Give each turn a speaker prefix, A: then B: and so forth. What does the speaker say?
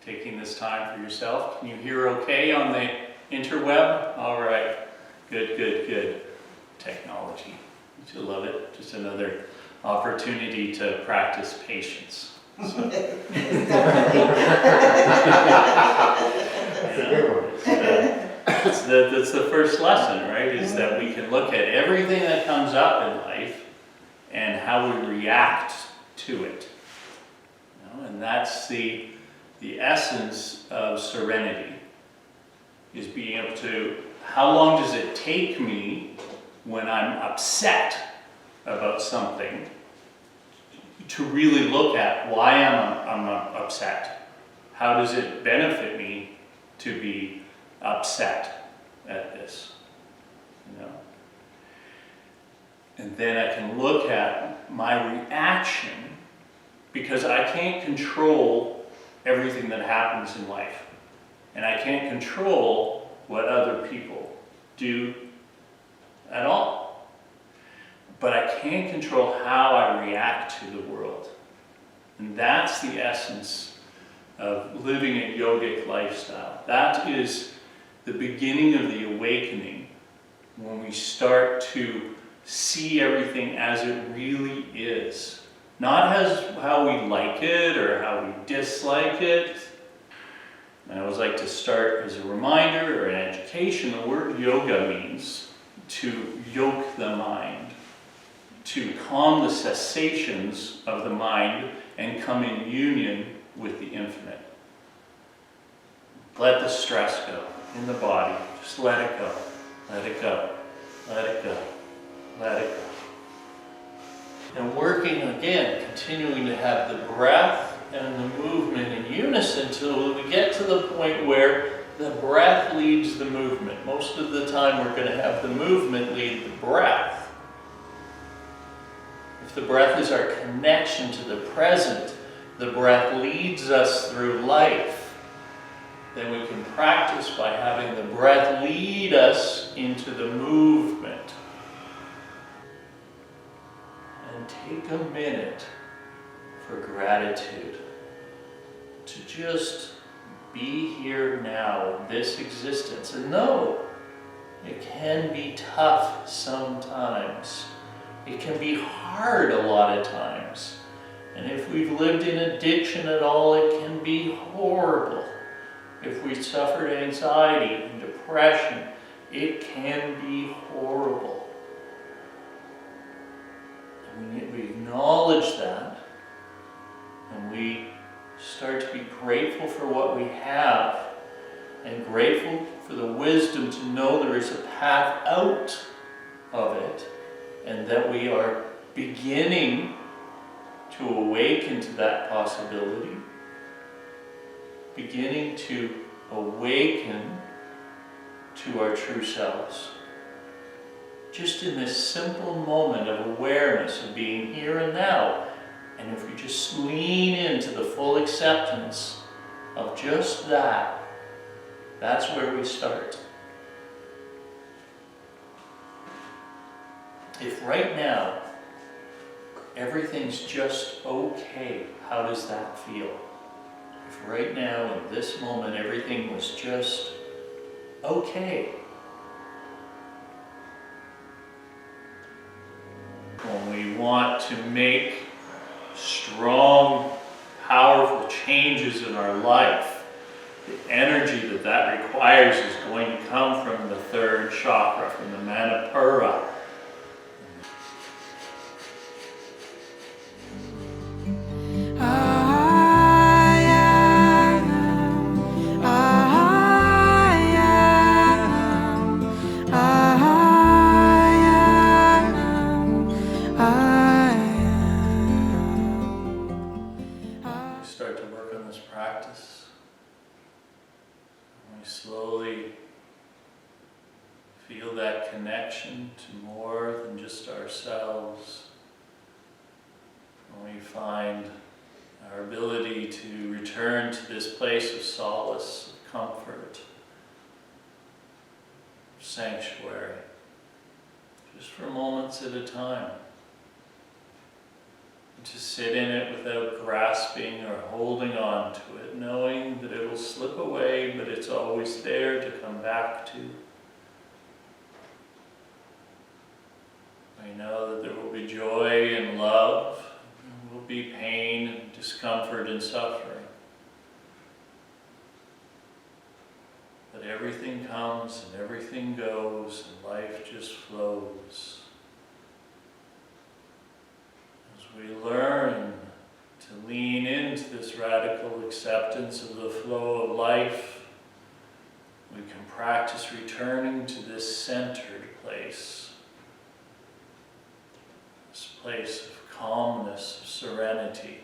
A: taking this time for yourself. Can you hear okay on the interweb? All right. Good. Technology. You love it. Just another opportunity to practice patience. So. That's the first lesson, right? Is that we can look at everything that comes up in life and how we react to it. You know, and that's the essence of serenity, is being able to, how long does it take me when I'm upset about something to really look at why I'm upset? How does it benefit me to be upset at this? You know? And then I can look at my reaction, because I can't control everything that happens in life. And I can't control what other people do at all. But I can control how I react to the world. And that's the essence of living a yogic lifestyle. That is the beginning of the awakening, when we start to see everything as it really is. Not as how we like it or how we dislike it. And I always like to start as a reminder or an education. The word yoga means to yoke the mind, to calm the cessations of the mind and come in union with the infinite. Let the stress go in the body. Just let it go. Let it go. Let it go. Let it go. And working again, continuing to have the breath and the movement in unison until we get to the point where the breath leads the movement. Most of the time we're going to have the movement lead the breath. If the breath is our connection to the present, the breath leads us through life, then we can practice by having the breath lead us into the movement. And take a minute for gratitude, to just be here now, this existence. And no, it can be tough sometimes. It can be hard a lot of times. And if we've lived in addiction at all, it can be horrible. If we suffered anxiety and depression, it can be horrible. And we acknowledge that, and we start to be grateful for what we have, and grateful for the wisdom to know there is a path out of it, and that we are beginning to awaken to that possibility, beginning to awaken to our true selves. Just in this simple moment of awareness of being here and now, and if we just lean into the full acceptance of just that, that's where we start. If right now everything's just okay, how does that feel? If right now, in this moment, everything was just okay. When we want to make strong, powerful changes in our life, the energy that requires is going to come from the third chakra, from the Manipura. Slowly feel that connection to more than just ourselves. When we find our ability to return to this place of solace, of comfort, sanctuary, just for moments at a time. To sit in it without grasping or holding on to it, knowing that it'll slip away, but it's always there to come back to. We know that there will be joy and love, there will be pain and discomfort and suffering. But everything comes and everything goes, and life just flows. We learn to lean into this radical acceptance of the flow of life. We can practice returning to this centered place, this place of calmness, of serenity.